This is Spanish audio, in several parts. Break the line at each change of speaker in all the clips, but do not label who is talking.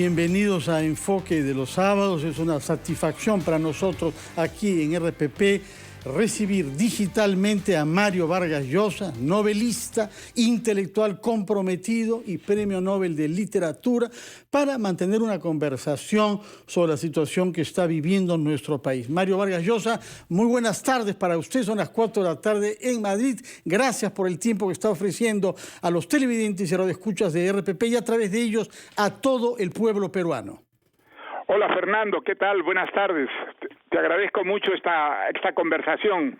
Bienvenidos a Enfoque de los Sábados. Es una satisfacción para nosotros aquí en RPP recibir digitalmente a Mario Vargas Llosa, novelista, intelectual comprometido y Premio Nobel de Literatura, para mantener una conversación sobre la situación que está viviendo nuestro país. Mario Vargas Llosa, muy buenas tardes para usted. Son las 4 de la tarde en Madrid. Gracias por el tiempo que está ofreciendo a los televidentes y radioescuchas de RPP y a través de ellos a todo el pueblo peruano.
Hola Fernando, ¿qué tal? Buenas tardes. Te agradezco mucho esta conversación.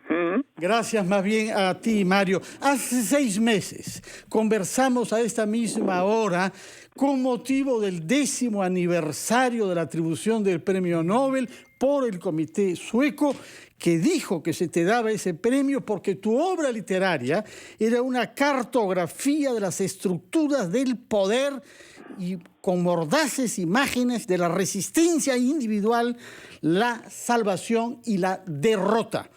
Gracias más bien a ti, Mario. Hace 6 meses conversamos a esta misma hora con motivo del 10º aniversario de la atribución del Premio Nobel por el Comité Sueco, que dijo que se te daba ese premio porque tu obra literaria era una cartografía de las estructuras del poder y con mordaces imágenes de la resistencia individual, la salvación y la derrota.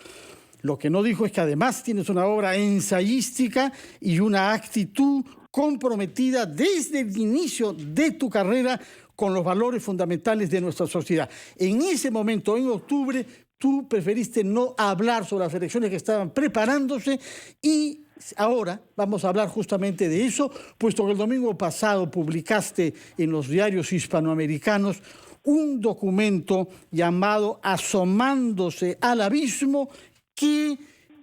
Lo que no dijo es que además tienes una obra ensayística y una actitud comprometida desde el inicio de tu carrera con los valores fundamentales de nuestra sociedad. En ese momento, en octubre, tú preferiste no hablar sobre las elecciones que estaban preparándose y ahora vamos a hablar justamente de eso, puesto que el domingo pasado publicaste en los diarios hispanoamericanos un documento llamado Asomándose al Abismo, que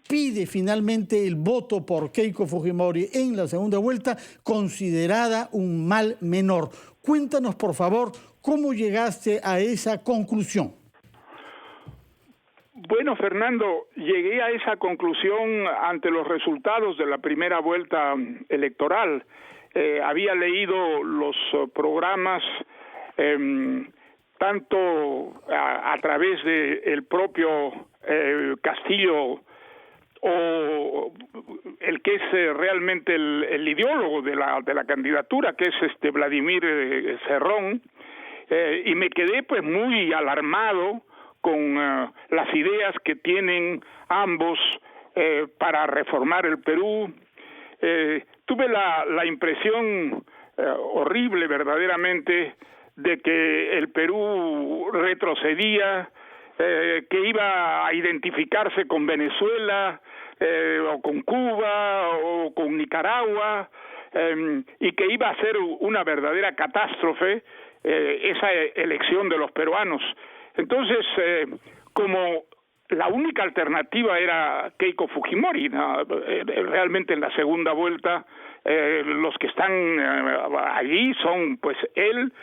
pide finalmente el voto por Keiko Fujimori en la segunda vuelta, considerada un mal menor. Cuéntanos, por favor, cómo llegaste a esa conclusión.
Bueno, Fernando, llegué a esa conclusión ante los resultados de la primera vuelta electoral. Había leído los programas tanto a través del propio Castillo, o el que es realmente el ideólogo de la candidatura, que es Vladimir Cerrón, y me quedé pues muy alarmado con las ideas que tienen ambos para reformar el Perú. Tuve la impresión horrible verdaderamente de que el Perú retrocedía, que iba a identificarse con Venezuela, o con Cuba, o con Nicaragua, y que iba a ser una verdadera catástrofe esa elección de los peruanos. Entonces, como la única alternativa era Keiko Fujimori, ¿no? Realmente en la segunda vuelta los que están allí son pues él,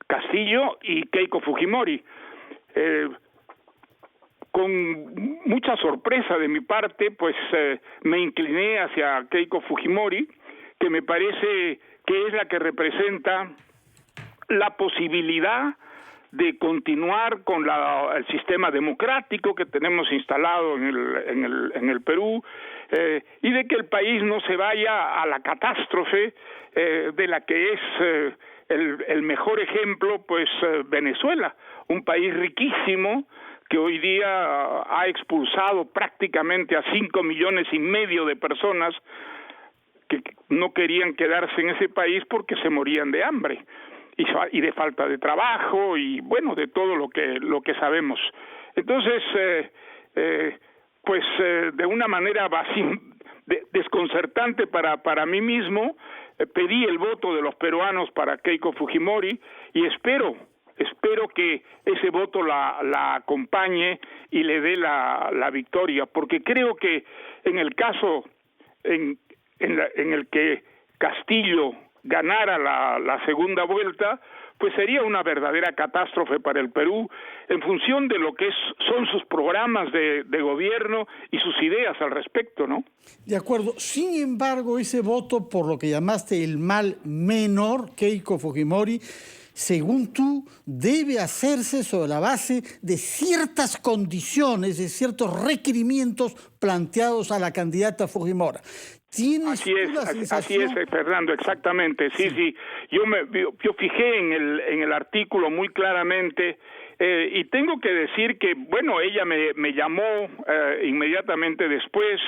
Castillo y Keiko Fujimori. Con mucha sorpresa de mi parte, pues me incliné hacia Keiko Fujimori, que me parece que es la que representa la posibilidad de continuar con el sistema democrático que tenemos instalado en el Perú, y de que el país no se vaya a la catástrofe de la que es el mejor ejemplo, pues Venezuela, un país riquísimo que hoy día ha expulsado prácticamente a 5,5 millones de personas que no querían quedarse en ese país porque se morían de hambre y de falta de trabajo y bueno, de todo lo que sabemos. Entonces, de una manera desconcertante para mí mismo, pedí el voto de los peruanos para Keiko Fujimori y espero que ese voto la acompañe y le dé la victoria, porque creo que en el caso en el que Castillo ganara la segunda vuelta, pues sería una verdadera catástrofe para el Perú en función de lo que son sus programas de gobierno y sus ideas al respecto, ¿no?
De acuerdo. Sin embargo, ese voto por lo que llamaste el mal menor, Keiko Fujimori, según tú, debe hacerse sobre la base de ciertas condiciones, de ciertos requerimientos planteados a la candidata Fujimori.
Así es, Fernando, exactamente. Sí. Yo fijé en el artículo muy claramente, y tengo que decir que, bueno, ella me llamó inmediatamente después,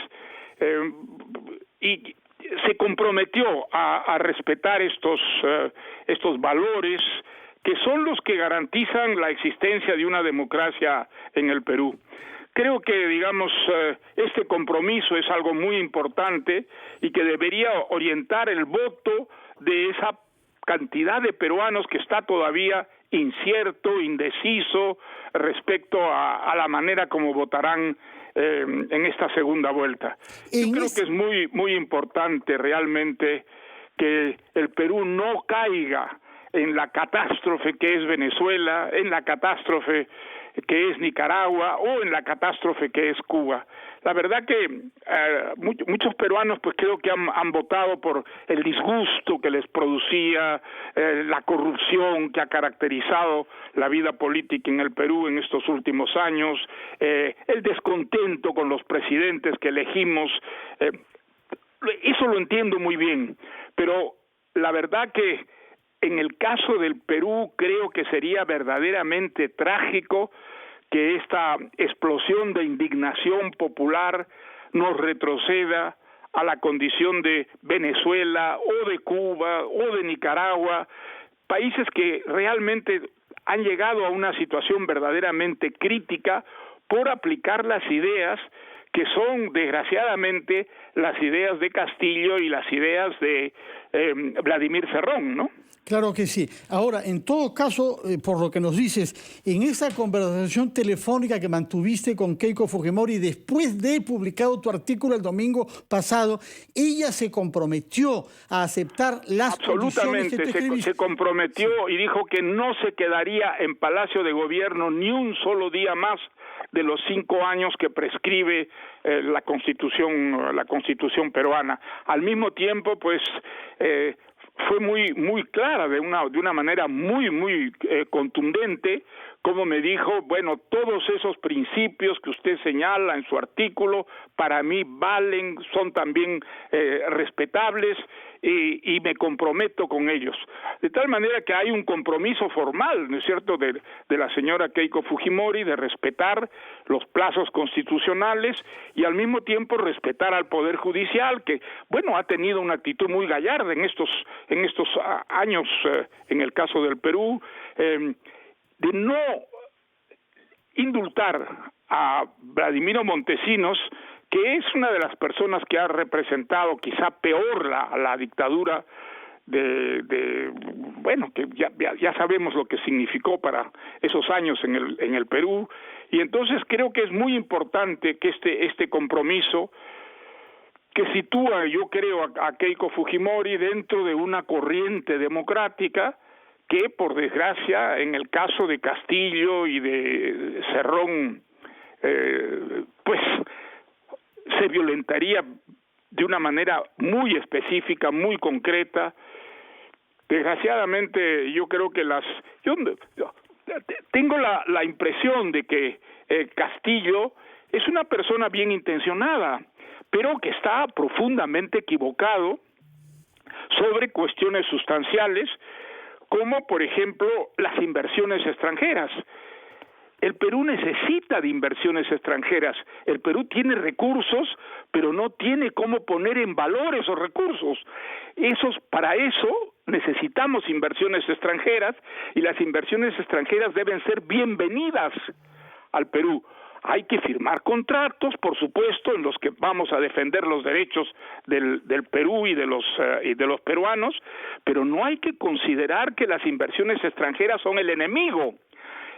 y se comprometió a respetar estos valores que son los que garantizan la existencia de una democracia en el Perú. Creo que, digamos, este compromiso es algo muy importante y que debería orientar el voto de esa cantidad de peruanos que está todavía incierto, indeciso respecto a la manera como votarán en esta segunda vuelta. Yo creo que es muy importante realmente que el Perú no caiga en la catástrofe que es Venezuela, en la catástrofe que es Nicaragua o en la catástrofe que es Cuba. La verdad que muchos peruanos pues creo que han votado por el disgusto que les producía la corrupción que ha caracterizado la vida política en el Perú en estos últimos años, el descontento con los presidentes que elegimos, eso lo entiendo muy bien, pero la verdad que en el caso del Perú creo que sería verdaderamente trágico que esta explosión de indignación popular nos retroceda a la condición de Venezuela o de Cuba o de Nicaragua, países que realmente han llegado a una situación verdaderamente crítica por aplicar las ideas que son desgraciadamente las ideas de Castillo y las ideas de Vladimir Cerrón, ¿no?
Claro que sí. Ahora, en todo caso, por lo que nos dices, en esa conversación telefónica que mantuviste con Keiko Fujimori después de publicado tu artículo el domingo pasado, ella se comprometió a aceptar las condiciones que tú escribiste.
Se comprometió y dijo que no se quedaría en Palacio de Gobierno ni un solo día más de los 5 años que prescribe la Constitución peruana. Al mismo tiempo, pues fue muy clara, de una manera muy contundente, como me dijo, bueno, todos esos principios que usted señala en su artículo, para mí valen, son también respetables, y me comprometo con ellos. De tal manera que hay un compromiso formal, ¿no es cierto?, de la señora Keiko Fujimori de respetar los plazos constitucionales y al mismo tiempo respetar al Poder Judicial, que, bueno, ha tenido una actitud muy gallarda en estos años, en el caso del Perú, de no indultar a Vladimiro Montesinos, que es una de las personas que ha representado quizá peor la dictadura bueno, que ya sabemos lo que significó para esos años en el Perú, y entonces creo que es muy importante que este compromiso que sitúa, yo creo, a Keiko Fujimori dentro de una corriente democrática que, por desgracia, en el caso de Castillo y de Cerrón, pues se violentaría de una manera muy específica, muy concreta. Desgraciadamente, yo creo que yo tengo la impresión de que Castillo es una persona bien intencionada, pero que está profundamente equivocado sobre cuestiones sustanciales, como por ejemplo las inversiones extranjeras. El Perú necesita de inversiones extranjeras. El Perú tiene recursos, pero no tiene cómo poner en valor esos recursos. Para eso necesitamos inversiones extranjeras, y las inversiones extranjeras deben ser bienvenidas al Perú. Hay que firmar contratos, por supuesto, en los que vamos a defender los derechos del Perú y de los peruanos, pero no hay que considerar que las inversiones extranjeras son el enemigo.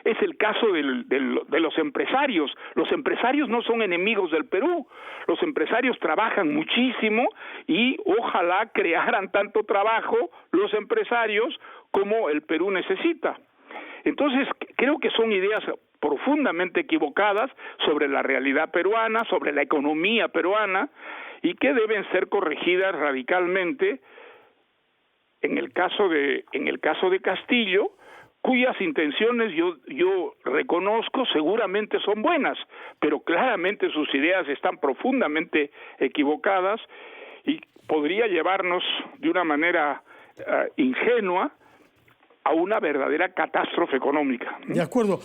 Es el caso de los empresarios. Los empresarios no son enemigos del Perú. Los empresarios trabajan muchísimo y ojalá crearan tanto trabajo los empresarios como el Perú necesita. Entonces, creo que son ideas profundamente equivocadas sobre la realidad peruana, sobre la economía peruana, y que deben ser corregidas radicalmente. En el caso de Castillo, cuyas intenciones yo reconozco seguramente son buenas, pero claramente sus ideas están profundamente equivocadas y podría llevarnos de una manera ingenua a una verdadera catástrofe económica.
De acuerdo.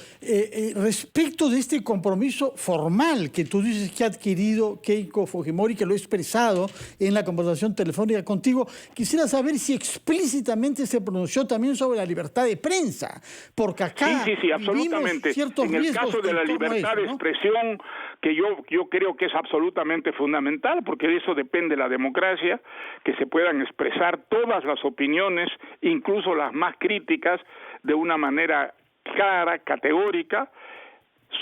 Respecto de este compromiso formal que tú dices que ha adquirido Keiko Fujimori, que lo he expresado en la conversación telefónica contigo, quisiera saber si explícitamente se pronunció también sobre la libertad de prensa, porque acá
sí, absolutamente. En el caso de la libertad de expresión, que yo creo que es absolutamente fundamental, porque de eso depende la democracia, que se puedan expresar todas las opiniones, incluso las más críticas, de una manera clara, categórica.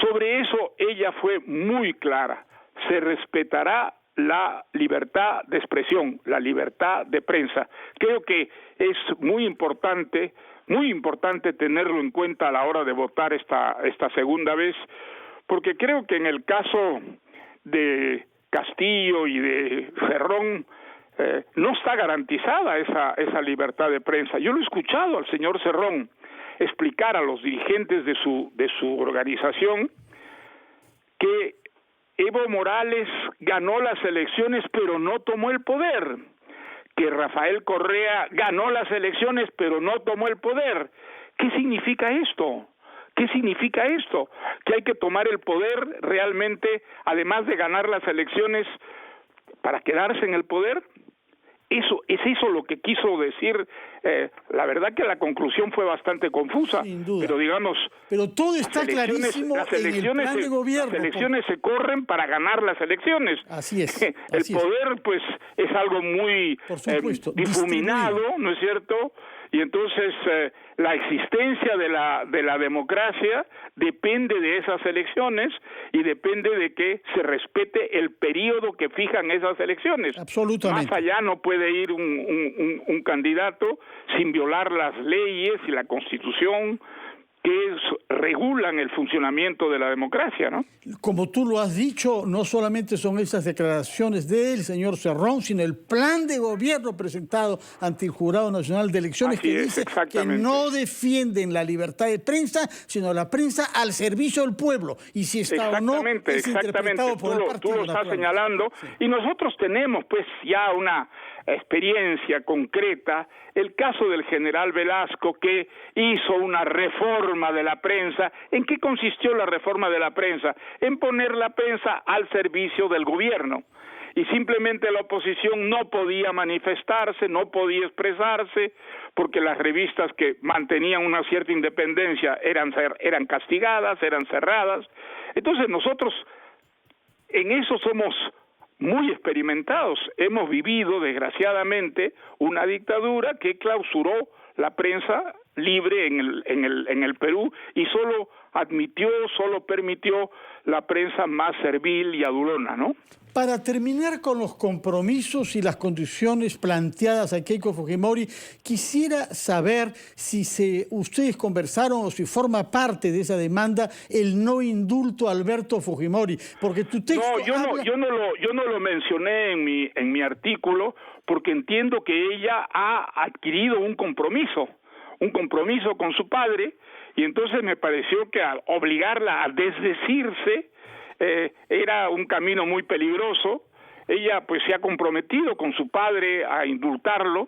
Sobre eso ella fue muy clara: se respetará la libertad de expresión, la libertad de prensa. Creo que es muy importante tenerlo en cuenta a la hora de votar esta segunda vez, porque creo que en el caso de Castillo y de Cerrón no está garantizada esa libertad de prensa. Yo lo he escuchado al señor Cerrón explicar a los dirigentes de su organización que Evo Morales ganó las elecciones pero no tomó el poder, que Rafael Correa ganó las elecciones pero no tomó el poder. ¿Qué significa esto? ¿Qué significa esto? ¿Que hay que tomar el poder realmente, además de ganar las elecciones, para quedarse en el poder? ¿Es eso lo que quiso decir? La verdad que la conclusión fue bastante confusa.
Sin duda.
Pero digamos,
pero todo está clarísimo en el plan de gobierno.
Las elecciones se corren para ganar las elecciones.
Así es.
El poder, pues, es algo muy difuminado, ¿no es cierto? Y entonces la existencia de la democracia depende de esas elecciones y depende de que se respete el periodo que fijan esas elecciones.
Absolutamente.
Más allá no puede ir un candidato sin violar las leyes y la Constitución que regulan el funcionamiento de la democracia, ¿no?
Como tú lo has dicho, no solamente son esas declaraciones del señor Cerrón, sino el plan de gobierno presentado ante el Jurado Nacional de Elecciones que dice que no defienden la libertad de prensa, sino la prensa al servicio del pueblo. Y si está o no, es interpretado por el partido.
Tú lo estás señalando. Sí. Y nosotros tenemos pues ya una experiencia concreta, el caso del general Velasco, que hizo una reforma de la prensa. ¿En qué consistió la reforma de la prensa? En poner la prensa al servicio del gobierno. Y simplemente la oposición no podía manifestarse, no podía expresarse, porque las revistas que mantenían una cierta independencia eran castigadas, eran cerradas. Entonces nosotros en eso somos muy experimentados. Hemos vivido, desgraciadamente, una dictadura que clausuró la prensa libre en el Perú y solo permitió la prensa más servil y adulona, ¿no?
Para terminar con los compromisos y las condiciones planteadas a Keiko Fujimori, quisiera saber si ustedes conversaron o si forma parte de esa demanda el no indulto a Alberto Fujimori, porque tu texto
yo no lo mencioné en mi artículo, porque entiendo que ella ha adquirido un compromiso con su padre, y entonces me pareció que al obligarla a desdecirse era un camino muy peligroso. Ella pues se ha comprometido con su padre a indultarlo.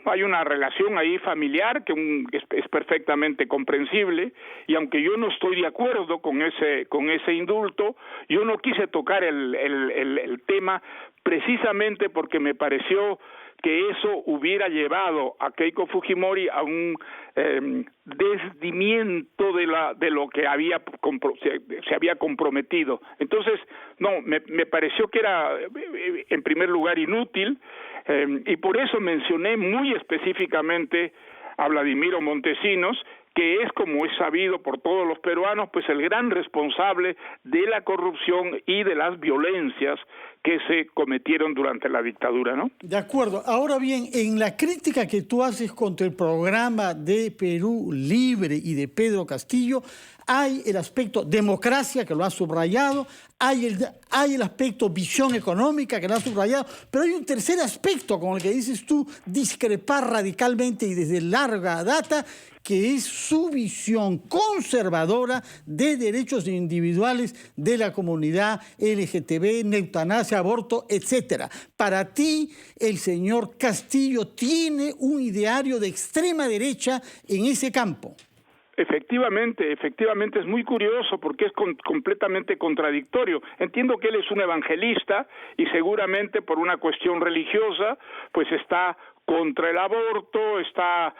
Hay una relación ahí familiar que es perfectamente comprensible, y aunque yo no estoy de acuerdo con ese indulto, yo no quise tocar el tema precisamente porque me pareció que eso hubiera llevado a Keiko Fujimori a un desdimiento de lo que se había comprometido. Entonces, no, me pareció que era, en primer lugar, inútil, y por eso mencioné muy específicamente a Vladimiro Montesinos, que es, como es sabido por todos los peruanos, pues el gran responsable de la corrupción y de las violencias que se cometieron durante la dictadura, ¿no?
De acuerdo. Ahora bien, en la crítica que tú haces contra el programa de Perú Libre y de Pedro Castillo, hay el aspecto democracia, que lo has subrayado, hay el aspecto visión económica, que lo has subrayado, pero hay un tercer aspecto con el que dices tú discrepar radicalmente y desde larga data, que es su visión conservadora de derechos individuales de la comunidad LGTB, eutanasia, ese aborto, etcétera. Para ti, el señor Castillo tiene un ideario de extrema derecha en ese campo.
Efectivamente es muy curioso porque es completamente contradictorio. Entiendo que él es un evangelista y seguramente por una cuestión religiosa pues está contra el aborto, está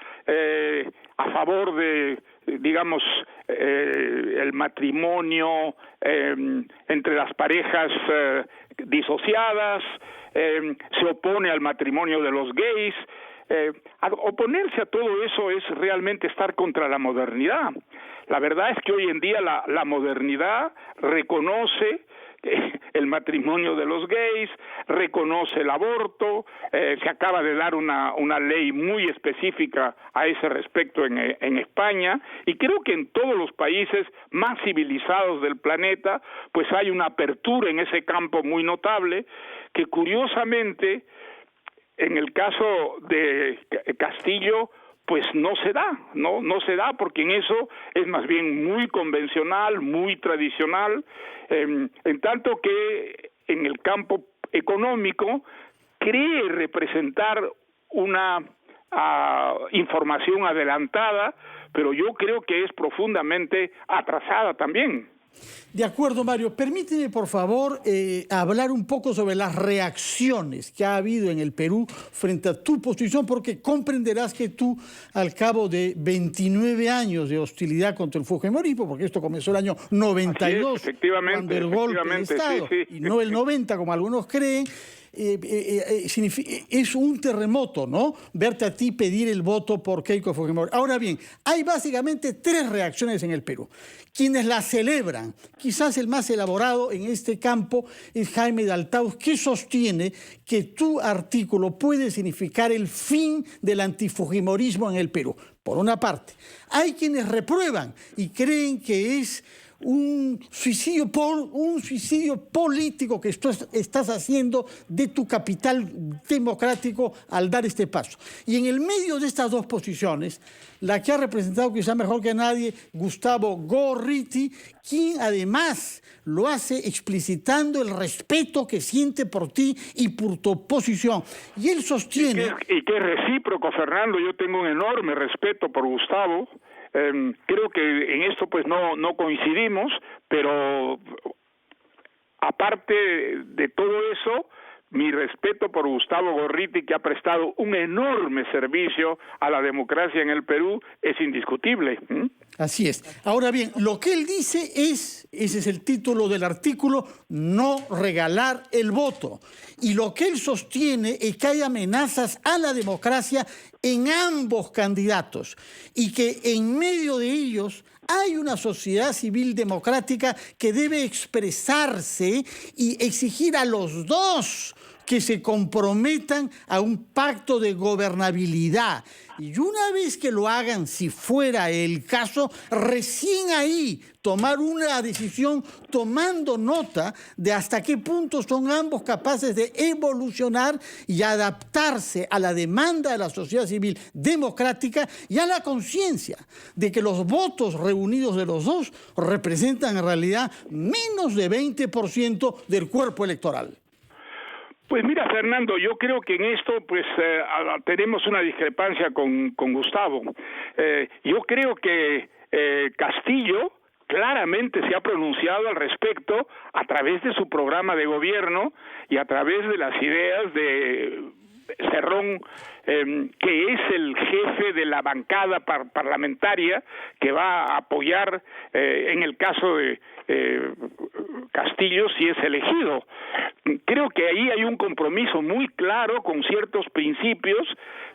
a favor de, digamos, el matrimonio entre las parejas disociadas, se opone al matrimonio de los gays. Oponerse a todo eso es realmente estar contra la modernidad. La verdad es que hoy en día la modernidad reconoce el matrimonio de los gays, reconoce el aborto, se acaba de dar una ley muy específica a ese respecto en España, y creo que en todos los países más civilizados del planeta pues hay una apertura en ese campo muy notable que curiosamente en el caso de Castillo, pues no se da porque en eso es más bien muy convencional, muy tradicional, en tanto que en el campo económico cree representar una información adelantada, pero yo creo que es profundamente atrasada también.
De acuerdo, Mario. Permíteme, por favor, hablar un poco sobre las reacciones que ha habido en el Perú frente a tu posición, porque comprenderás que tú, al cabo de 29 años de hostilidad contra el fujimorismo, porque esto comenzó el año 92, cuando el golpe de Estado,
sí.
Y no el 90, como algunos creen, es un terremoto, ¿no? Verte a ti pedir el voto por Keiko Fujimori. Ahora bien, hay básicamente tres reacciones en el Perú. Quienes la celebran, quizás el más elaborado en este campo es Jaime Daltaus, que sostiene que tu artículo puede significar el fin del antifujimorismo en el Perú. Por una parte, hay quienes reprueban y creen que es un suicidio político que estás haciendo de tu capital democrático al dar este paso. Y en el medio de estas dos posiciones, la que ha representado quizá mejor que nadie, Gustavo Gorriti, quien además lo hace explicitando el respeto que siente por ti y por tu posición. Y él sostiene...
Y que es recíproco, Fernando. Yo tengo un enorme respeto por Gustavo. Creo que en esto pues no coincidimos, pero aparte de todo eso, mi respeto por Gustavo Gorriti, que ha prestado un enorme servicio a la democracia en el Perú, es indiscutible.
Así es. Ahora bien, lo que él dice ese es el título del artículo, no regalar el voto. Y lo que él sostiene es que hay amenazas a la democracia en ambos candidatos y que en medio de ellos hay una sociedad civil democrática que debe expresarse y exigir a los dos que se comprometan a un pacto de gobernabilidad. Y una vez que lo hagan, si fuera el caso, recién ahí tomar una decisión tomando nota de hasta qué punto son ambos capaces de evolucionar y adaptarse a la demanda de la sociedad civil democrática y a la conciencia de que los votos reunidos de los dos representan en realidad menos de 20% del cuerpo electoral.
Pues mira, Fernando, yo creo que en esto pues tenemos una discrepancia con Gustavo. Yo creo que Castillo claramente se ha pronunciado al respecto a través de su programa de gobierno y a través de las ideas de Cerrón, que es el jefe de la bancada parlamentaria que va a apoyar en el caso de Castillo si es elegido. Creo que ahí hay un compromiso muy claro con ciertos principios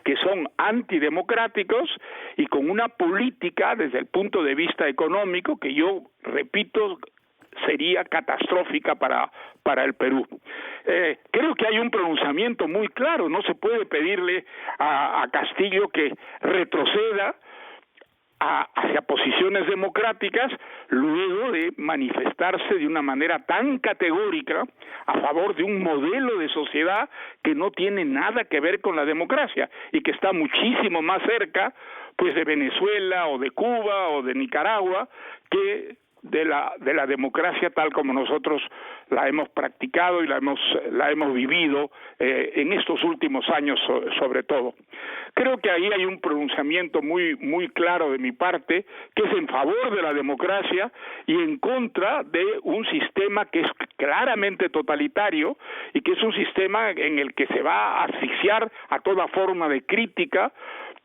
que son antidemocráticos y con una política desde el punto de vista económico que yo repito sería catastrófica para el Perú. Creo que hay un pronunciamiento muy claro, no se puede pedirle a Castillo que retroceda hacia posiciones democráticas luego de manifestarse de una manera tan categórica a favor de un modelo de sociedad que no tiene nada que ver con la democracia y que está muchísimo más cerca pues de Venezuela o de Cuba o de Nicaragua que de la democracia tal como nosotros la hemos practicado y la hemos vivido en estos últimos años sobre todo. Creo que ahí hay un pronunciamiento muy claro de mi parte, que es en favor de la democracia y en contra de un sistema que es claramente totalitario y que es un sistema en el que se va a asfixiar a toda forma de crítica,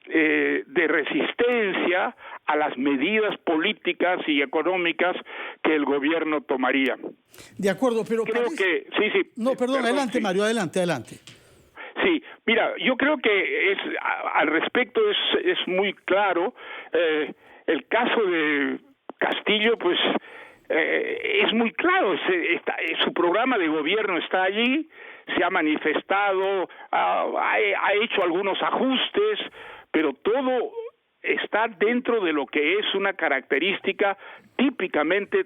de resistencia a las medidas políticas y económicas que el gobierno tomaría.
De acuerdo, pero
creo que sí.
No, perdón, adelante, sí. Mario, adelante.
Sí, mira, yo creo que al respecto es muy claro. El caso de Castillo, pues es muy claro. Su programa de gobierno está allí, se ha manifestado, ha hecho algunos ajustes, pero todo está dentro de lo que es una característica típicamente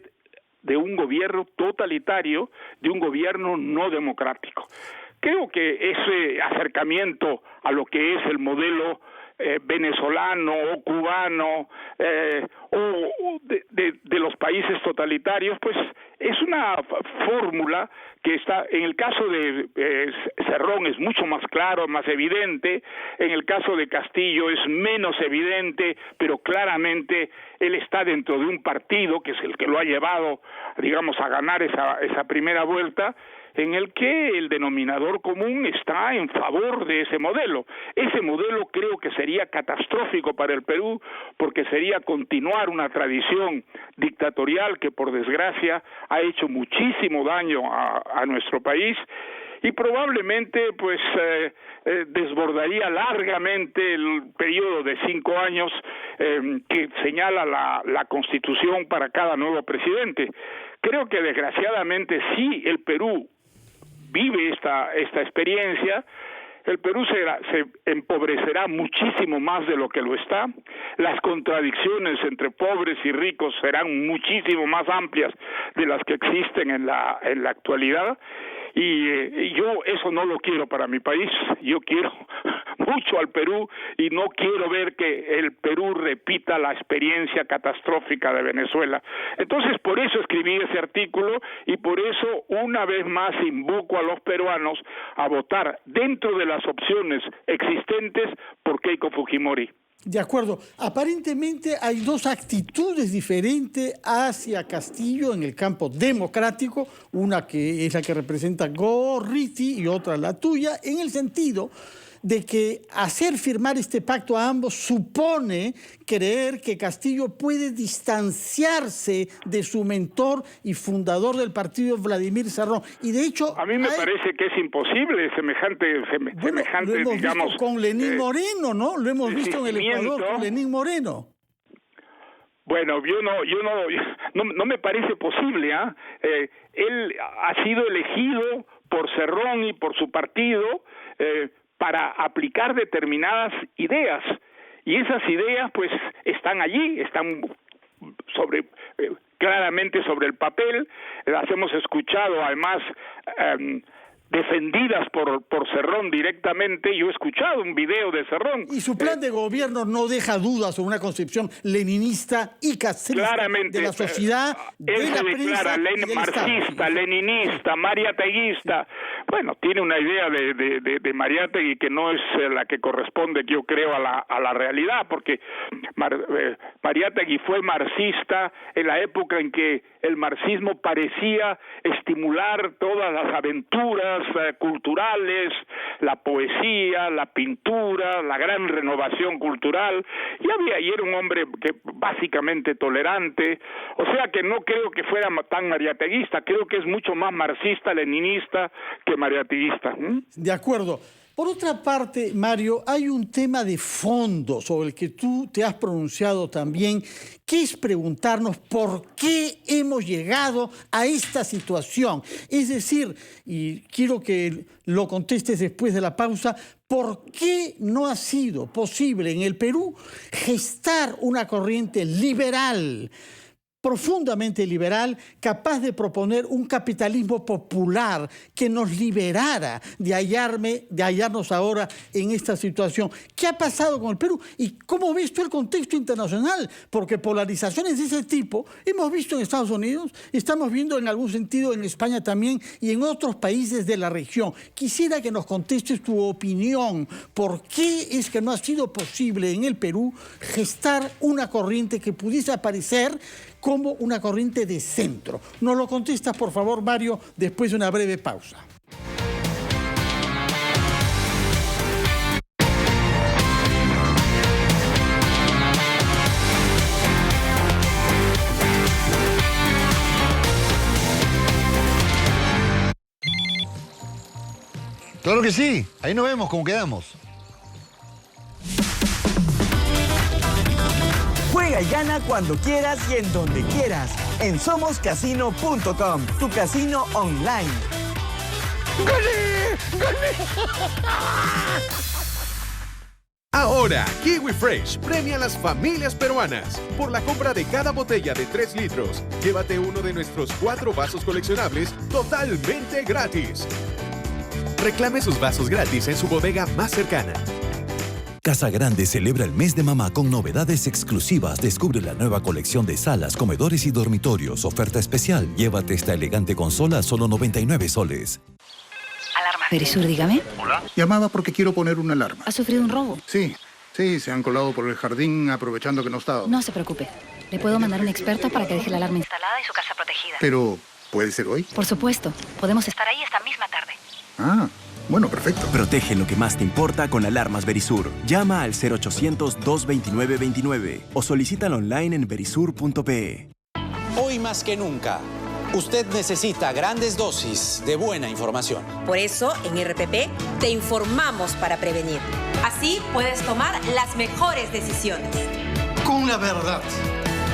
de un gobierno totalitario, de un gobierno no democrático. Creo que ese acercamiento a lo que es el modelo venezolano o cubano o de los países totalitarios, pues es una fórmula que está, en el caso de Cerrón es mucho más claro, más evidente, en el caso de Castillo es menos evidente, pero claramente él está dentro de un partido que es el que lo ha llevado, digamos, a ganar esa primera vuelta, en el que el denominador común está en favor de ese modelo. Ese modelo creo que sería catastrófico para el Perú, porque sería continuar una tradición dictatorial que, por desgracia, ha hecho muchísimo daño a nuestro país, y probablemente pues desbordaría largamente el periodo de 5 años que señala la Constitución para cada nuevo presidente. Creo que desgraciadamente sí el Perú vive esta experiencia, el Perú se empobrecerá muchísimo más de lo que lo está, las contradicciones entre pobres y ricos serán muchísimo más amplias de las que existen en la actualidad, y yo eso no lo quiero para mi país. Yo quiero mucho al Perú y no quiero ver que el Perú repita la experiencia catastrófica de Venezuela. Entonces, por eso escribí ese artículo y por eso una vez más invoco a los peruanos a votar dentro de las opciones existentes por Keiko Fujimori.
De acuerdo. Aparentemente hay dos actitudes diferentes hacia Castillo en el campo democrático, una que es la que representa Gorriti y otra la tuya, en el sentido de que hacer firmar este pacto a ambos supone creer que Castillo puede distanciarse de su mentor y fundador del partido, Vladimir Cerrón. Y de hecho,
a mí me parece que es imposible semejante,
lo hemos
digamos,
visto con Lenín Moreno, ¿no? Lo hemos visto en el Ecuador con Lenín Moreno.
Bueno, yo no me parece posible, él ha sido elegido por Cerrón y por su partido para aplicar determinadas ideas, y esas ideas pues están allí, están claramente sobre el papel, las hemos escuchado además defendidas por Cerrón directamente. Yo he escuchado un video de Cerrón.
Y su plan de gobierno no deja dudas sobre una concepción leninista y castrista de la sociedad,
él se declara marxista, leninista, mariateguista. Bueno, tiene una idea de Mariátegui que no es la que corresponde, yo creo, a la realidad, porque Mariátegui fue marxista en la época en que el marxismo parecía estimular todas las aventuras culturales, la poesía, la pintura, la gran renovación cultural, y era un hombre que básicamente tolerante, o sea que no creo que fuera tan mariateguista, creo que es mucho más marxista, leninista que mariateguista.
De acuerdo. Por otra parte, Mario, hay un tema de fondo sobre el que tú te has pronunciado también, que es preguntarnos por qué hemos llegado a esta situación. Es decir, y quiero que lo contestes después de la pausa, ¿por qué no ha sido posible en el Perú gestar una corriente liberal profundamente liberal, capaz de proponer un capitalismo popular que nos liberara de hallarnos ahora en esta situación. ¿Qué ha pasado con el Perú? ¿Y cómo ves tú el contexto internacional? Porque polarizaciones de ese tipo hemos visto en Estados Unidos, estamos viendo en algún sentido en España también y en otros países de la región. Quisiera que nos contestes tu opinión. ¿Por qué es que no ha sido posible en el Perú gestar una corriente que pudiese aparecer como una corriente de centro? Nos lo contestas, por favor, Mario, después de una breve pausa.
Claro que sí, ahí nos vemos cómo quedamos.
Juega y gana cuando quieras y en donde quieras. En somoscasino.com, tu casino online.
¡Gané! ¡Gané! Ahora, Kiwi Fresh premia a las familias peruanas. Por la compra de cada botella de 3 litros, llévate uno de nuestros 4 vasos coleccionables totalmente gratis. Reclame sus vasos gratis en su bodega más cercana.
Casa Grande celebra el mes de mamá con novedades exclusivas. Descubre la nueva colección de salas, comedores y dormitorios. Oferta especial. Llévate esta elegante consola a solo 99 soles.
Alarma. Verisur, dígame.
Hola. Llamaba porque quiero poner una alarma.
¿Ha sufrido un robo?
Sí, se han colado por el jardín aprovechando que no estaba.
No se preocupe. Le puedo mandar un experto para que deje la alarma instalada y su casa protegida.
Pero, ¿puede ser hoy?
Por supuesto. Podemos estar ahí esta misma tarde.
Ah, bueno, perfecto.
Protege lo que más te importa con alarmas Verisur. Llama al 0800-229-29 o solicítalo online en verisur.pe.
Hoy más que nunca, usted necesita grandes dosis de buena información.
Por eso, en RPP, te informamos para prevenir. Así puedes tomar las mejores decisiones.
Con la verdad,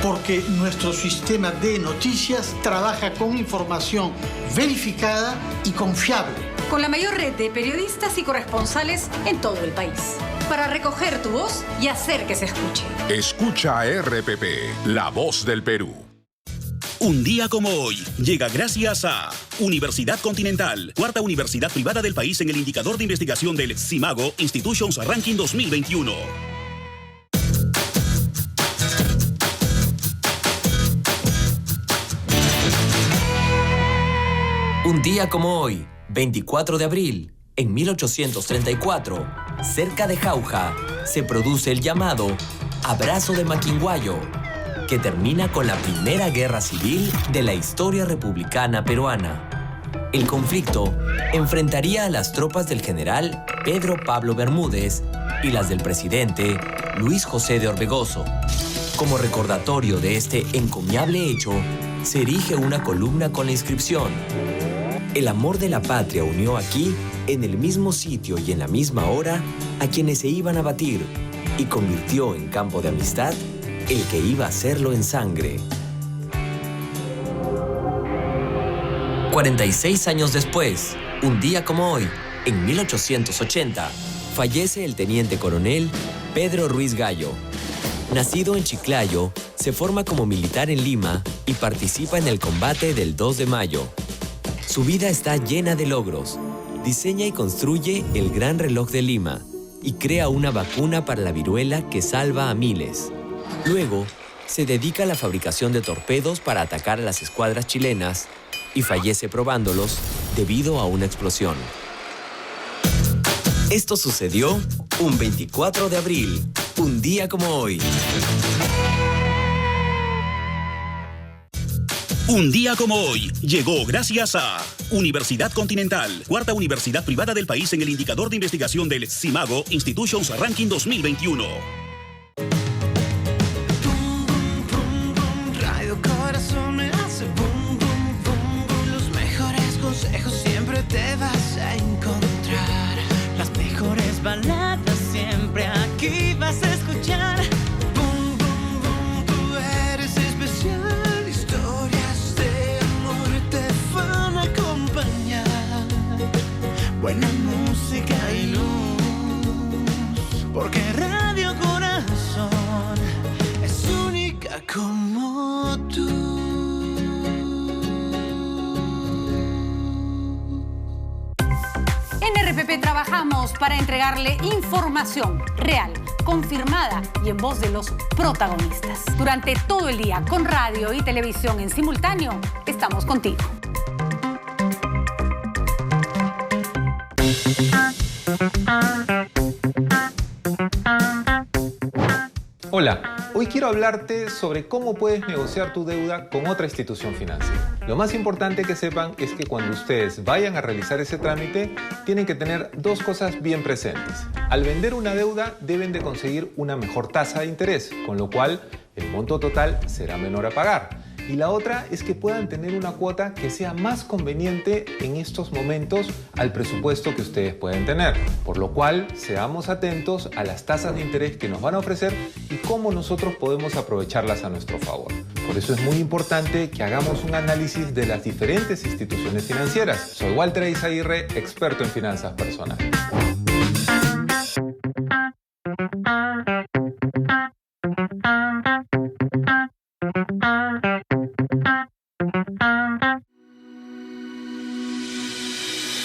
porque nuestro sistema de noticias trabaja con información verificada y confiable.
Con la mayor red de periodistas y corresponsales en todo el país. Para recoger tu voz y hacer que se escuche.
Escucha a RPP, la voz del Perú.
Un día como hoy llega gracias a Universidad Continental, cuarta universidad privada del país en el indicador de investigación del CIMAGO Institutions Ranking 2021.
Un día como hoy, 24 de abril, en 1834, cerca de Jauja, se produce el llamado Abrazo de Maquinguayo, que termina con la primera guerra civil de la historia republicana peruana. El conflicto enfrentaría a las tropas del general Pedro Pablo Bermúdez y las del presidente Luis José de Orbegoso. Como recordatorio de este encomiable hecho, se erige una columna con la inscripción: el amor de la patria unió aquí, en el mismo sitio y en la misma hora, a quienes se iban a batir, y convirtió en campo de amistad el que iba a hacerlo en sangre. 46 años después, un día como hoy, en 1880, fallece el teniente coronel Pedro Ruiz Gallo. Nacido en Chiclayo, se forma como militar en Lima y participa en el combate del 2 de mayo. Su vida está llena de logros. Diseña y construye el Gran Reloj de Lima y crea una vacuna para la viruela que salva a miles. Luego, se dedica a la fabricación de torpedos para atacar a las escuadras chilenas y fallece probándolos debido a una explosión. Esto sucedió un 24 de abril, un día como hoy.
Un día como hoy llegó gracias a Universidad Continental, cuarta universidad privada del país en el indicador de investigación del CIMAGO Institutions Ranking 2021.
Radio Corazón me hace boom, boom, boom, boom. Los mejores consejos siempre te vas a encontrar. Las mejores baladas siempre aquí vas a escuchar. Boom, boom, boom, tú eres especial. Buena música y luz, porque Radio Corazón es única como tú.
para entregarle información real, confirmada y en voz de los protagonistas. Durante todo el día, con radio y televisión en simultáneo, estamos contigo.
Hola, hoy quiero hablarte sobre cómo puedes negociar tu deuda con otra institución financiera. Lo más importante que sepan es que cuando ustedes vayan a realizar ese trámite, tienen que tener dos cosas bien presentes. Al vender una deuda, deben de conseguir una mejor tasa de interés, con lo cual el monto total será menor a pagar. Y la otra es que puedan tener una cuota que sea más conveniente en estos momentos al presupuesto que ustedes pueden tener. Por lo cual, seamos atentos a las tasas de interés que nos van a ofrecer y cómo nosotros podemos aprovecharlas a nuestro favor. Por eso es muy importante que hagamos un análisis de las diferentes instituciones financieras. Soy Walter Eizaguirre, experto en finanzas personales.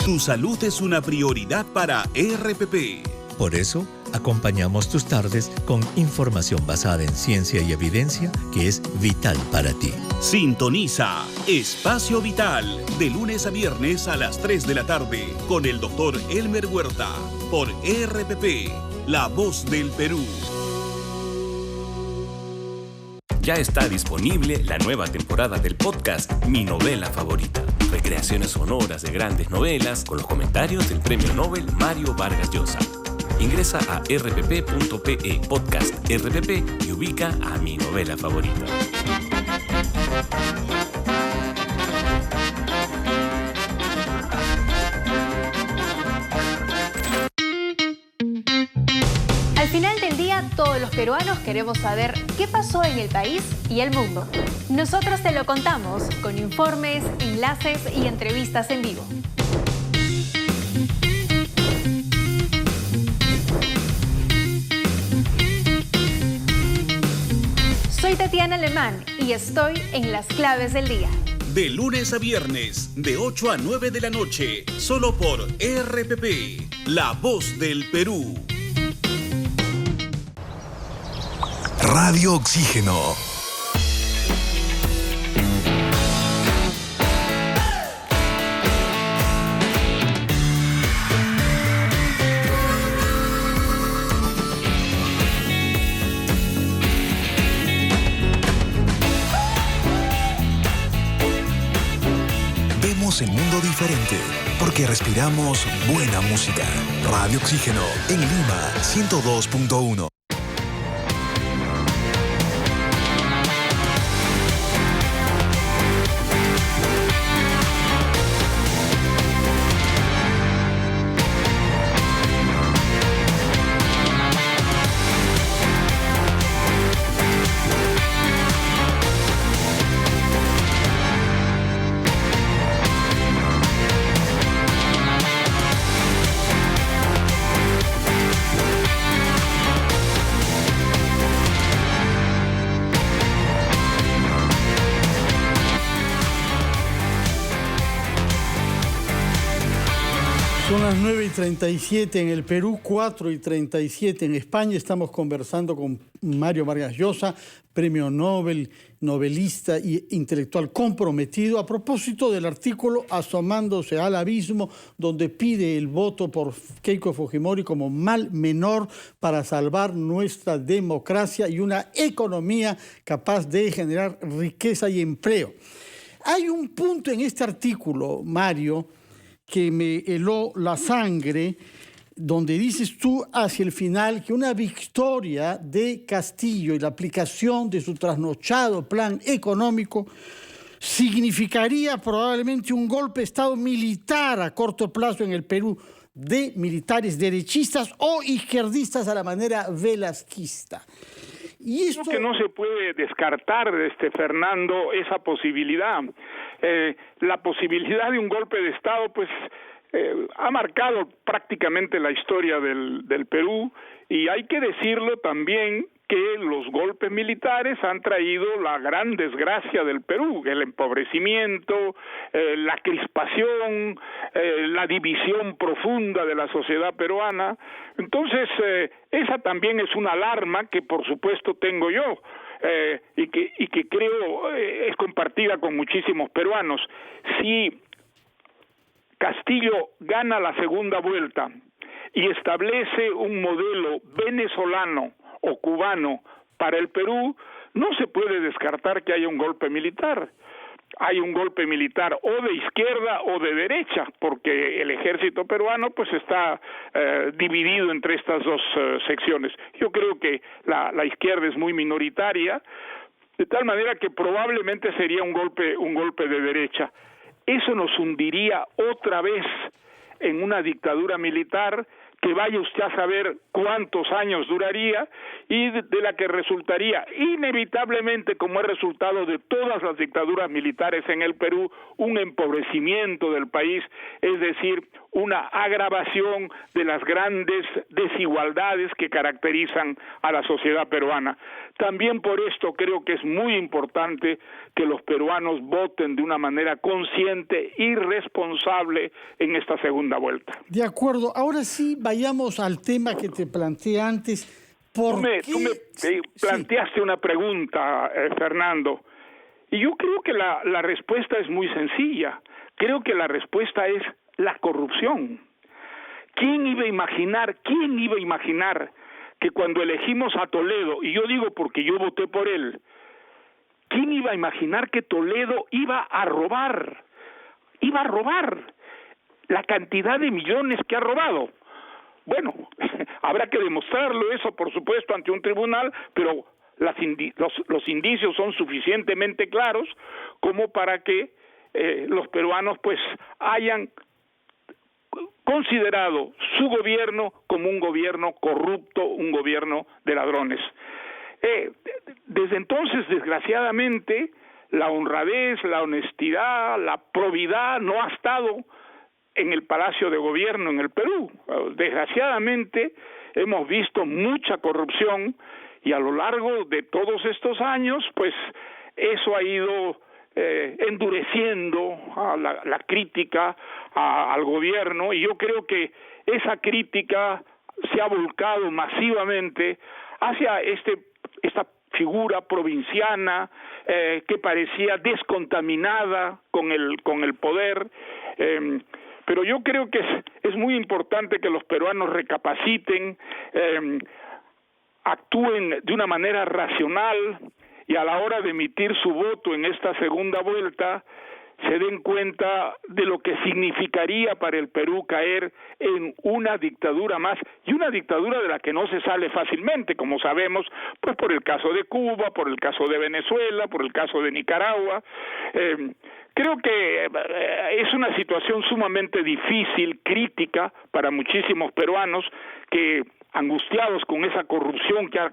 Tu salud es una prioridad para RPP.
Por eso, acompañamos tus tardes con información basada en ciencia y evidencia que es vital para ti.
Sintoniza Espacio Vital de lunes a viernes a las 3 de la tarde con el doctor Elmer Huerta por RPP, La Voz del Perú.
Ya está disponible la nueva temporada del podcast Mi Novela Favorita. Recreaciones sonoras de grandes novelas con los comentarios del Premio Nobel Mario Vargas Llosa. Ingresa a rpp.pe podcast RPP y ubica a Mi Novela Favorita.
Al final del día, todos los peruanos queremos saber qué pasó en el país y el mundo. Nosotros te lo contamos con informes, enlaces y entrevistas en vivo. Soy Tatiana Alemán y estoy en Las Claves del Día.
De lunes a viernes, de 8 a 9 de la noche, solo por RPP, La Voz del Perú.
Radio Oxígeno. Vemos el mundo diferente porque respiramos buena música. Radio Oxígeno en Lima 102.1.
Son las 9:37 en el Perú, 4:37 en España. Estamos conversando con Mario Vargas Llosa, premio Nobel, novelista e intelectual comprometido, a propósito del artículo Asomándose al abismo, donde pide el voto por Keiko Fujimori como mal menor para salvar nuestra democracia y una economía capaz de generar riqueza y empleo. Hay un punto en este artículo, Mario, que me heló la sangre, donde dices tú hacia el final que una victoria de Castillo y la aplicación de su trasnochado plan económico significaría probablemente un golpe de Estado militar a corto plazo en el Perú de militares derechistas o izquierdistas a la manera velasquista. Y esto...
Creo que no se puede descartar, Fernando, esa posibilidad. La posibilidad de un golpe de Estado, pues, ha marcado prácticamente la historia del Perú, y hay que decirlo también que los golpes militares han traído la gran desgracia del Perú, el empobrecimiento, la crispación, la división profunda de la sociedad peruana. Entonces, esa también es una alarma que por supuesto tengo yo, y que creo es compartida con muchísimos peruanos. Si Castillo gana la segunda vuelta y establece un modelo venezolano o cubano para el Perú, no se puede descartar que haya un golpe militar. Hay un golpe militar o de izquierda o de derecha, porque el ejército peruano pues está dividido entre estas dos secciones. Yo creo que la izquierda es muy minoritaria, de tal manera que probablemente sería un golpe de derecha. Eso nos hundiría otra vez en una dictadura militar que vaya usted a saber cuántos años duraría y de la que resultaría inevitablemente, como es resultado de todas las dictaduras militares en el Perú, un empobrecimiento del país, es decir, una agravación de las grandes desigualdades que caracterizan a la sociedad peruana. También por esto creo que es muy importante que los peruanos voten de una manera consciente y responsable en esta segunda vuelta.
De acuerdo. Ahora sí, vayamos al tema que te planteé antes. Tú me
planteaste una pregunta, Fernando, y yo creo que la respuesta es muy sencilla. Creo que la respuesta es la corrupción. ¿Quién iba a imaginar que cuando elegimos a Toledo, y yo digo porque yo voté por él, ¿quién iba a imaginar que Toledo iba a robar la cantidad de millones que ha robado? Bueno, habrá que demostrarlo eso, por supuesto, ante un tribunal, pero los indicios son suficientemente claros como para que los peruanos pues hayan considerado su gobierno como un gobierno corrupto, un gobierno de ladrones. Desde entonces, desgraciadamente, la honradez, la honestidad, la probidad no ha estado en el Palacio de Gobierno en el Perú. Desgraciadamente, hemos visto mucha corrupción y a lo largo de todos estos años, pues eso ha ido endureciendo la crítica al gobierno, y yo creo que esa crítica se ha volcado masivamente hacia esta figura provinciana que parecía descontaminada con el poder, pero yo creo que es muy importante que los peruanos recapaciten, actúen de una manera racional, y a la hora de emitir su voto en esta segunda vuelta se den cuenta de lo que significaría para el Perú caer en una dictadura más, y una dictadura de la que no se sale fácilmente, como sabemos, pues por el caso de Cuba, por el caso de Venezuela, por el caso de Nicaragua. Creo que es una situación sumamente difícil, crítica para muchísimos peruanos que, angustiados con esa corrupción que ha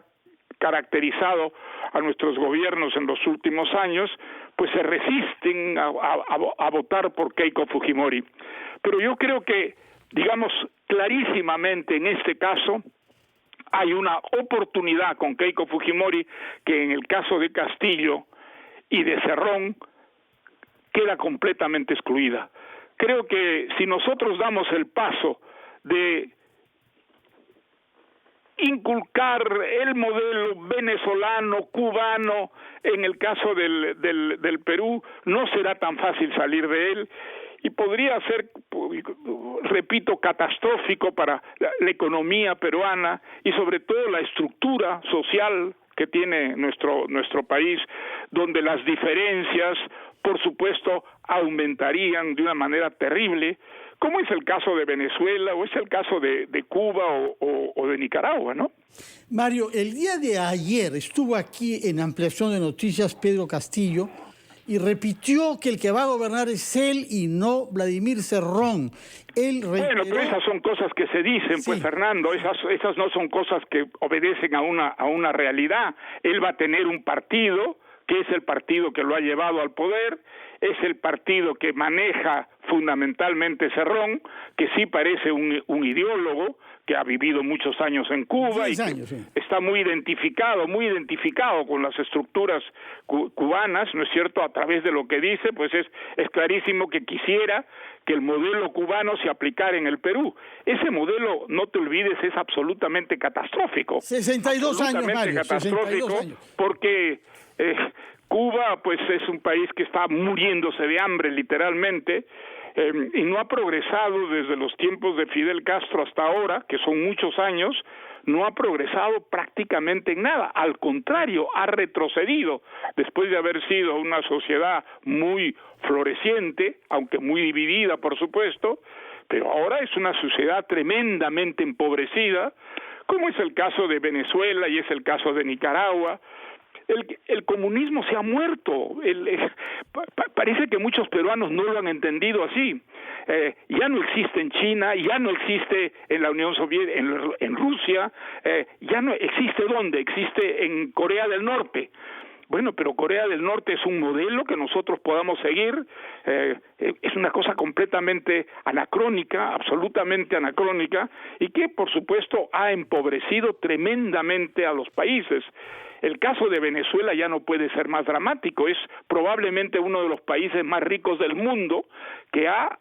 caracterizado a nuestros gobiernos en los últimos años, pues se resisten a votar por Keiko Fujimori. Pero yo creo que, digamos, clarísimamente en este caso hay una oportunidad con Keiko Fujimori que en el caso de Castillo y de Cerrón queda completamente excluida. Creo que si nosotros damos el paso de inculcar el modelo venezolano, cubano, en el caso del Perú, no será tan fácil salir de él, y podría ser, repito, catastrófico para la economía peruana y sobre todo la estructura social que tiene nuestro país, donde las diferencias, por supuesto, aumentarían de una manera terrible, como es el caso de Venezuela o es el caso de Cuba o de Nicaragua, ¿no?
Mario, el día de ayer estuvo aquí en Ampliación de Noticias Pedro Castillo y repitió que el que va a gobernar es él y no Vladimir Cerrón. Bueno,
pero esas son cosas que se dicen, pues, Fernando, esas no son cosas que obedecen a una realidad. Él va a tener un partido que es el partido que lo ha llevado al poder, es el partido que maneja fundamentalmente Cerrón, que sí parece un ideólogo, que ha vivido muchos años en Cuba y está muy identificado con las estructuras cubanas, ¿no es cierto? A través de lo que dice, pues es clarísimo que quisiera que el modelo cubano se aplicara en el Perú. Ese modelo, no te olvides, es absolutamente catastrófico.
62 años, Mario,
catastrófico,
62 años.
Porque Cuba, pues, es un país que está muriéndose de hambre, literalmente, y no ha progresado desde los tiempos de Fidel Castro hasta ahora, que son muchos años, no ha progresado prácticamente en nada. Al contrario, ha retrocedido después de haber sido una sociedad muy floreciente, aunque muy dividida, por supuesto, pero ahora es una sociedad tremendamente empobrecida, como es el caso de Venezuela y es el caso de Nicaragua. El comunismo se ha muerto. Parece que muchos peruanos no lo han entendido así. Ya no existe en China, ya no existe en la Unión Soviética, en Rusia, ya no existe. ¿Dónde? Existe en Corea del Norte. Bueno, pero Corea del Norte es un modelo que nosotros podamos seguir, es una cosa completamente anacrónica, absolutamente anacrónica, y que por supuesto ha empobrecido tremendamente a los países. El caso de Venezuela ya no puede ser más dramático, es probablemente uno de los países más ricos del mundo que ha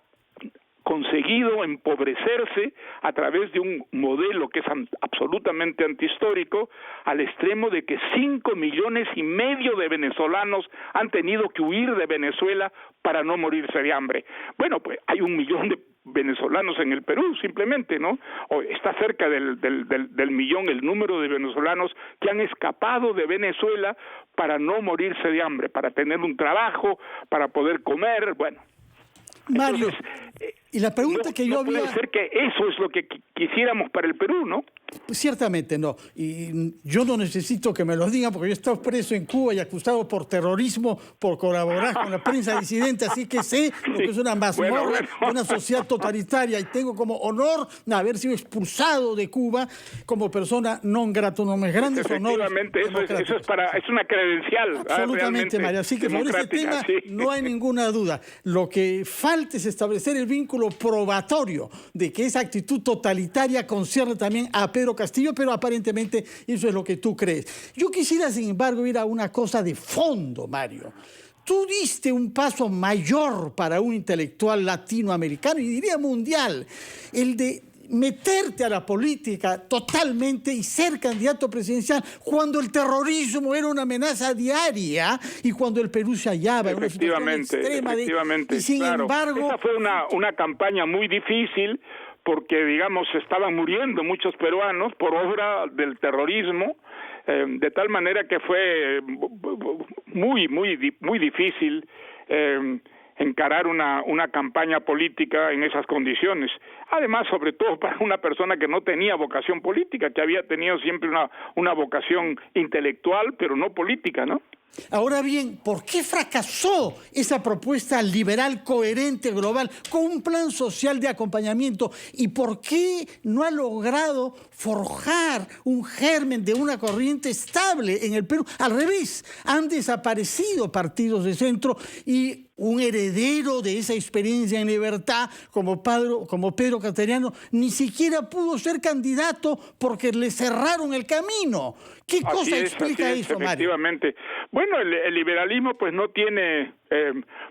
conseguido empobrecerse a través de un modelo que es absolutamente antihistórico, al extremo de que 5,5 millones de venezolanos han tenido que huir de Venezuela para no morirse de hambre. Bueno, pues hay 1 millón de venezolanos en el Perú, simplemente, ¿no? O está cerca del millón el número de venezolanos que han escapado de Venezuela para no morirse de hambre, para tener un trabajo, para poder comer, bueno.
Mario,
entonces,
y la pregunta que yo había...
puede ser que eso es lo que quisiéramos para el Perú, ¿no?
Pues ciertamente no. Y yo no necesito que me lo digan porque yo he estado preso en Cuba y acusado por terrorismo, por colaborar con la prensa disidente, así que sé lo que es una mazmorra, una sociedad totalitaria, y tengo como honor haber sido expulsado de Cuba como persona non grata, uno de los grandes honores.
Efectivamente, eso es una credencial.
Absolutamente, Mario. Así que sobre este tema no hay ninguna duda. Lo que falta es establecer el vínculo probatorio de que esa actitud totalitaria concierne también a Pedro Castillo, pero aparentemente eso es lo que tú crees. Yo quisiera, sin embargo, ir a una cosa de fondo, Mario. Tú diste un paso mayor para un intelectual latinoamericano y diría mundial, el de meterte a la política totalmente y ser candidato presidencial cuando el terrorismo era una amenaza diaria y cuando el Perú se hallaba en una situación extrema.
Efectivamente,
y sin embargo...
Esa fue una campaña muy difícil porque, digamos, estaban muriendo muchos peruanos por obra del terrorismo, de tal manera que fue muy difícil encarar una campaña política en esas condiciones. Además, sobre todo para una persona que no tenía vocación política, que había tenido siempre una vocación intelectual, pero no política, ¿no?
Ahora bien, ¿por qué fracasó esa propuesta liberal coherente global con un plan social de acompañamiento? ¿Y por qué no ha logrado forjar un germen de una corriente estable en el Perú? Al revés, han desaparecido partidos de centro y un heredero de esa experiencia en libertad como Pedro Cateriano ni siquiera pudo ser candidato porque le cerraron el camino. ¿Qué cosa explica eso, Mario?
Efectivamente. Bueno, el liberalismo pues no tiene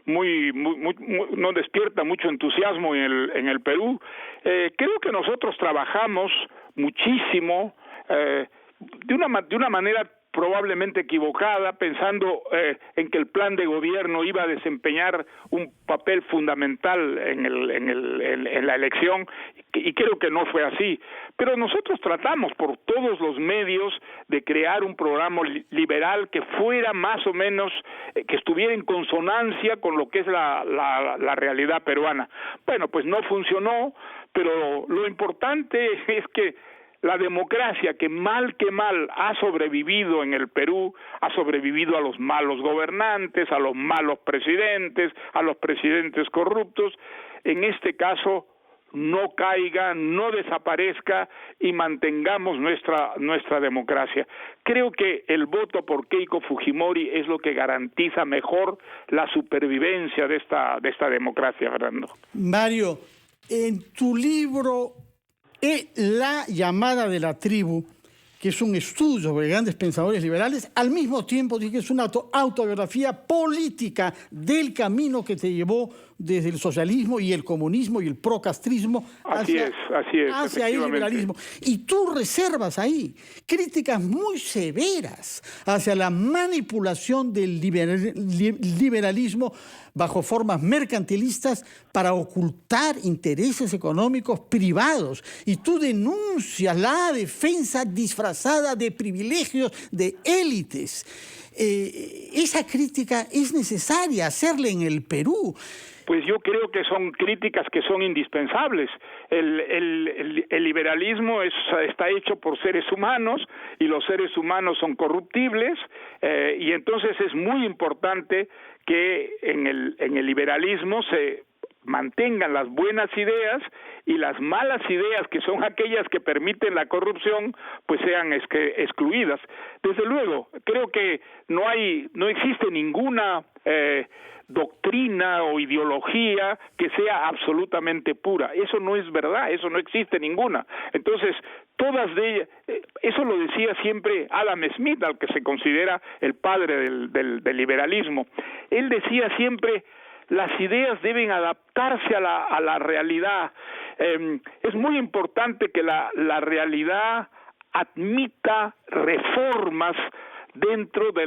no despierta mucho entusiasmo en el Perú. Creo que nosotros trabajamos muchísimo de una manera probablemente equivocada, pensando en que el plan de gobierno iba a desempeñar un papel fundamental en la elección, y creo que no fue así. Pero nosotros tratamos por todos los medios de crear un programa liberal que fuera más o menos, que estuviera en consonancia con lo que es la realidad peruana. Bueno, pues no funcionó, pero lo importante es que la democracia, que mal ha sobrevivido en el Perú, ha sobrevivido a los malos gobernantes, a los malos presidentes, a los presidentes corruptos. En este caso no caiga, no desaparezca y mantengamos nuestra democracia. Creo que el voto por Keiko Fujimori es lo que garantiza mejor la supervivencia de esta democracia, Fernando.
Mario, en tu libro La llamada de la tribu, que es un estudio sobre grandes pensadores liberales, al mismo tiempo dice que es una autobiografía política del camino que te llevó desde el socialismo y el comunismo y el procastrismo hacia el liberalismo. Y tú reservas ahí críticas muy severas hacia la manipulación del liberalismo bajo formas mercantilistas para ocultar intereses económicos privados. Y tú denuncias la defensa disfrazada de privilegios de élites. Esa crítica es necesaria hacerla en el Perú.
Pues yo creo que son críticas que son indispensables. El liberalismo está hecho por seres humanos y los seres humanos son corruptibles, y entonces es muy importante que en el liberalismo se mantengan las buenas ideas y las malas ideas, que son aquellas que permiten la corrupción, pues sean excluidas. Desde luego, creo que no existe ninguna doctrina o ideología que sea absolutamente pura. Eso no es verdad, eso no existe ninguna. Entonces, todas de ellas, eso lo decía siempre Adam Smith, al que se considera el padre del liberalismo. Él decía siempre: las ideas deben adaptarse a la realidad. Es muy importante que la realidad admita reformas dentro de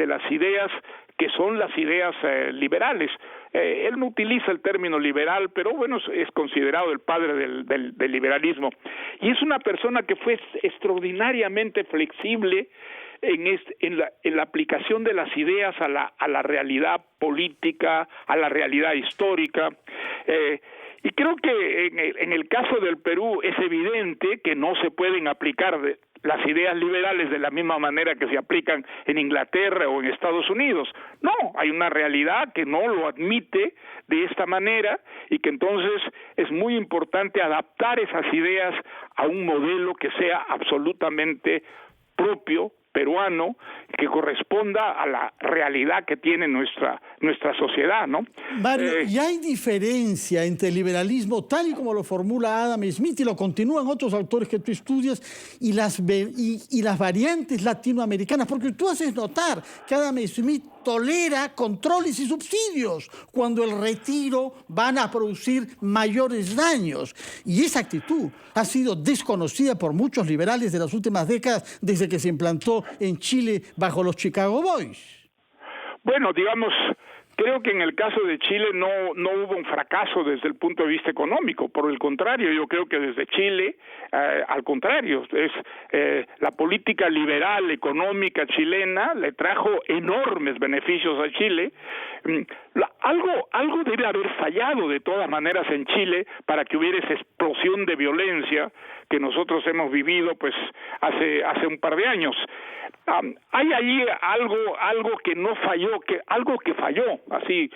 las ideas que son las ideas liberales. Él no utiliza el término liberal, pero bueno, es considerado el padre del liberalismo. Y es una persona que fue extraordinariamente flexible en la aplicación de las ideas a la realidad política, a la realidad histórica. Y creo que en el caso del Perú es evidente que no se pueden aplicar las ideas liberales de la misma manera que se aplican en Inglaterra o en Estados Unidos. No, hay una realidad que no lo admite de esta manera, y que entonces es muy importante adaptar esas ideas a un modelo que sea absolutamente propio, peruano, que corresponda a la realidad que tiene nuestra sociedad, ¿no?
Mario, ¿y hay diferencia entre el liberalismo tal y como lo formula Adam Smith y lo continúan otros autores que tú estudias y las variantes latinoamericanas? Porque tú haces notar que Adam Smith tolera controles y subsidios cuando el retiro van a producir mayores daños. Y esa actitud ha sido desconocida por muchos liberales de las últimas décadas, desde que se implantó en Chile bajo los Chicago Boys.
Bueno, digamos, creo que en el caso de Chile no hubo un fracaso desde el punto de vista económico. Por el contrario, yo creo que desde Chile, al contrario, la política liberal económica chilena le trajo enormes beneficios a Chile. Algo debe haber fallado de todas maneras en Chile para que hubiera esa explosión de violencia que nosotros hemos vivido pues hace un par de años. Hay ahí algo que no falló, algo que falló, así,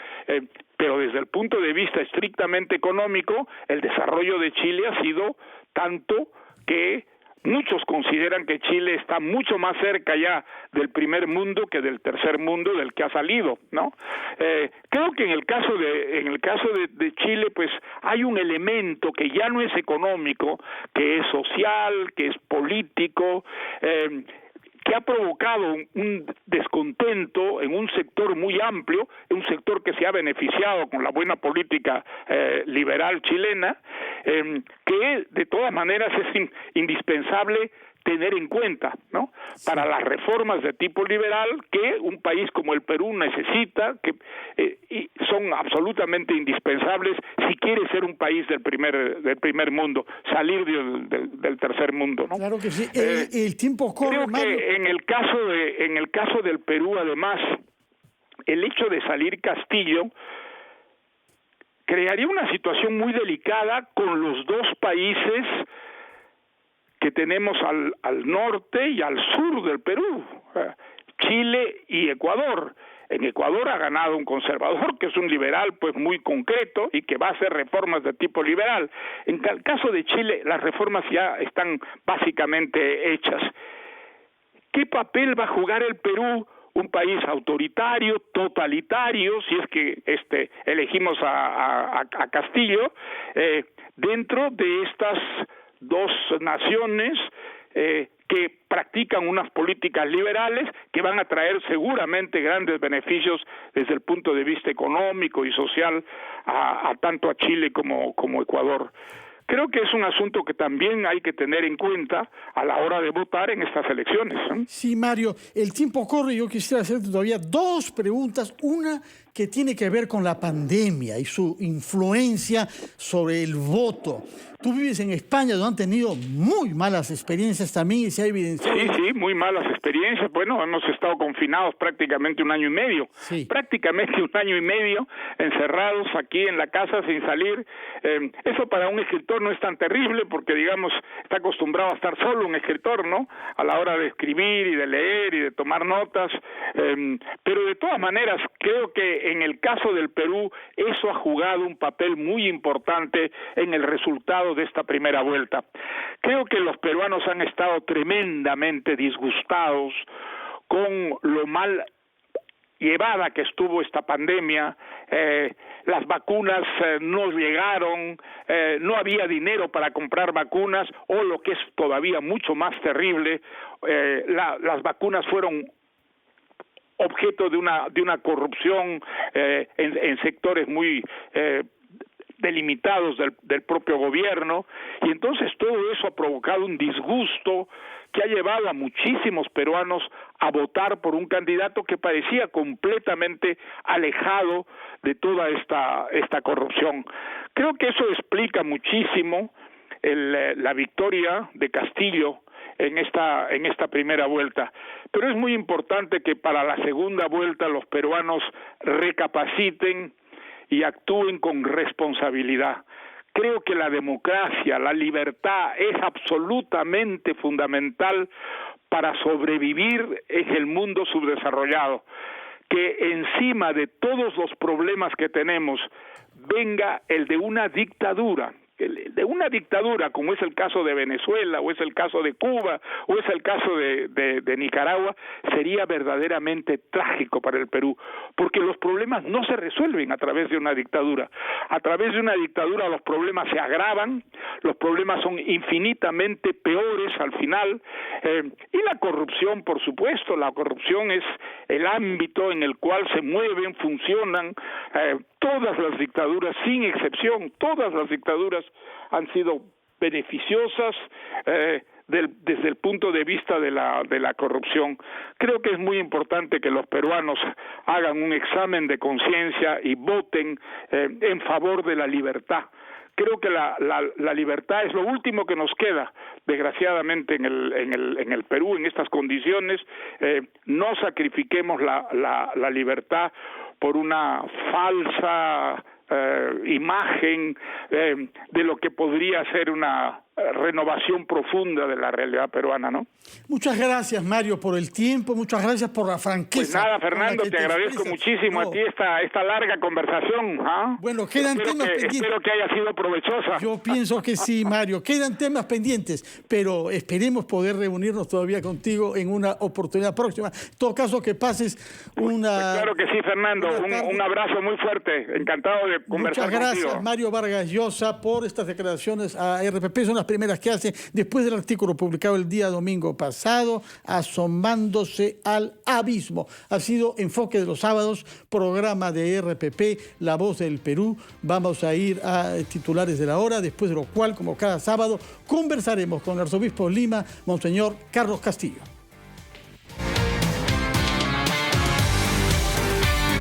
pero desde el punto de vista estrictamente económico, el desarrollo de Chile ha sido tanto que muchos consideran que Chile está mucho más cerca ya del primer mundo que del tercer mundo del que ha salido, ¿no? Creo que en el caso de Chile, pues hay un elemento que ya no es económico, que es social, que es político, que ha provocado un descontento en un sector muy amplio, un sector que se ha beneficiado con la buena política liberal chilena, que de todas maneras es indispensable tener en cuenta, ¿no? Para las reformas de tipo liberal que un país como el Perú necesita, que y son absolutamente indispensables si quiere ser un país del primer mundo, salir del tercer mundo, ¿no?
Claro que sí. El tiempo corre,
creo
Mario.
que en el caso del Perú, además, el hecho de salir Castillo crearía una situación muy delicada con los dos países que tenemos al norte y al sur del Perú, Chile y Ecuador. En Ecuador ha ganado un conservador que es un liberal pues muy concreto y que va a hacer reformas de tipo liberal. En el caso de Chile las reformas ya están básicamente hechas. ¿Qué papel va a jugar el Perú? Un país autoritario, totalitario, si es que elegimos a Castillo, dentro de estas dos naciones que practican unas políticas liberales que van a traer seguramente grandes beneficios desde el punto de vista económico y social a tanto a Chile como Ecuador. Creo que es un asunto que también hay que tener en cuenta a la hora de votar en estas elecciones, ¿eh?
Sí, Mario, el tiempo corre. Yo quisiera hacerte todavía dos preguntas. Una que tiene que ver con la pandemia y su influencia sobre el voto. Tú vives en España, donde han tenido muy malas experiencias también y se ha evidenciado...
Sí, muy malas experiencias. Bueno, hemos estado confinados prácticamente 1 año y medio.
Sí.
Prácticamente 1 año y medio encerrados aquí en la casa sin salir. Eso para un escritor no es tan terrible porque, digamos, está acostumbrado a estar solo un escritor, ¿no? A la hora de escribir y de leer y de tomar notas. Pero de todas maneras, creo que en el caso del Perú, eso ha jugado un papel muy importante en el resultado de esta primera vuelta. Creo que los peruanos han estado tremendamente disgustados con lo mal llevada que estuvo esta pandemia. Las vacunas no llegaron, no había dinero para comprar vacunas, o lo que es todavía mucho más terrible, las vacunas fueron objeto de una corrupción en sectores muy delimitados del propio gobierno, y entonces todo eso ha provocado un disgusto que ha llevado a muchísimos peruanos a votar por un candidato que parecía completamente alejado de toda esta corrupción. Creo que eso explica muchísimo la victoria de Castillo en esta primera vuelta. Pero es muy importante que para la segunda vuelta los peruanos recapaciten y actúen con responsabilidad. Creo que la democracia, la libertad es absolutamente fundamental para sobrevivir en el mundo subdesarrollado. Que encima de todos los problemas que tenemos venga el de una dictadura, como es el caso de Venezuela, o es el caso de Cuba, o es el caso de Nicaragua, sería verdaderamente trágico para el Perú, porque los problemas no se resuelven a través de una dictadura. A través de una dictadura los problemas se agravan, los problemas son infinitamente peores al final, y la corrupción, por supuesto, la corrupción es el ámbito en el cual se mueven, funcionan todas las dictaduras, sin excepción, todas las dictaduras han sido beneficiosas desde el punto de vista de la corrupción. Creo que es muy importante que los peruanos hagan un examen de conciencia y voten en favor de la libertad. Creo que la libertad es lo último que nos queda, desgraciadamente, en el Perú, en estas condiciones. No sacrifiquemos la libertad por una falsa imagen de lo que podría ser una renovación profunda de la realidad peruana, ¿no?
Muchas gracias, Mario, por el tiempo, muchas gracias por la franqueza.
Pues nada, Fernando, te agradezco muchísimo a ti esta larga conversación.
Bueno, quedan temas pendientes.
Espero que haya sido provechosa.
Yo pienso que sí, Mario. Quedan temas pendientes, pero esperemos poder reunirnos todavía contigo en una oportunidad próxima. En todo caso, que pases una...
Pues claro que sí, Fernando. Un abrazo muy fuerte. Encantado de conversar
contigo. Muchas gracias,
contigo.
Mario Vargas Llosa, por estas declaraciones a RPP. Son las primeras que hace después del artículo publicado el día domingo pasado, asomándose al abismo. Ha sido Enfoque de los Sábados, programa de RPP, La Voz del Perú. Vamos a ir a titulares de la hora, después de lo cual, como cada sábado, conversaremos con el arzobispo de Lima, Monseñor Carlos Castillo.